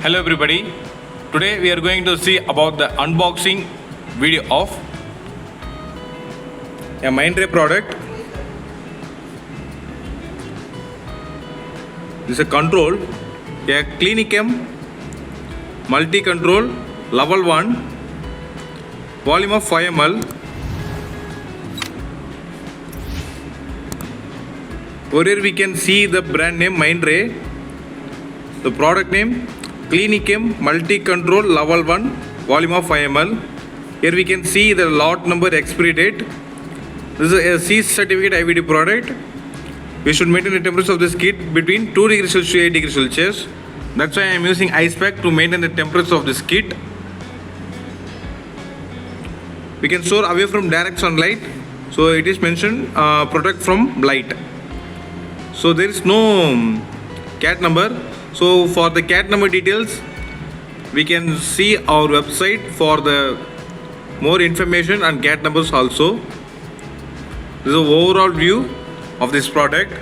Hello everybody. Today we are going to see about the unboxing video of a Mindray product. This is a control, a ClinChem Multi Control Level 1, volume of 5 ml. Over here we can see the brand name Mindray, the product name ClinChem Multi Control Level 1, volume of 5 ml. Here we can see the lot number, expiry date. This is a C certificate IVD product. We should maintain the temperature of this kit between 2 degrees Celsius to 8 degrees Celsius. That's why I am using ice pack to maintain the temperature of this kit. We can store away from direct sunlight. So it is mentioned protect from light. So there is no cat number. So for the cat number details, we can see our website for the more information and cat numbers also. This is an overall view of this product.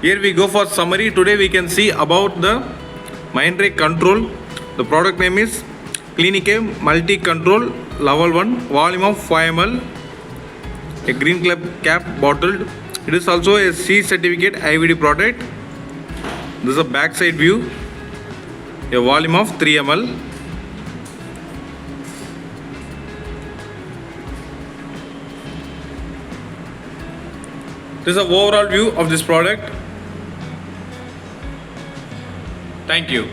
Here we go for summary. Today we can see about the Mindray control. The product name is ClinChem Multi Control Level 1, volume of 5 ml, a green cap bottled. It is also a C certificate IVD product. This is a backside view, a volume of 3 ml. This is an overall view of this product. Thank you.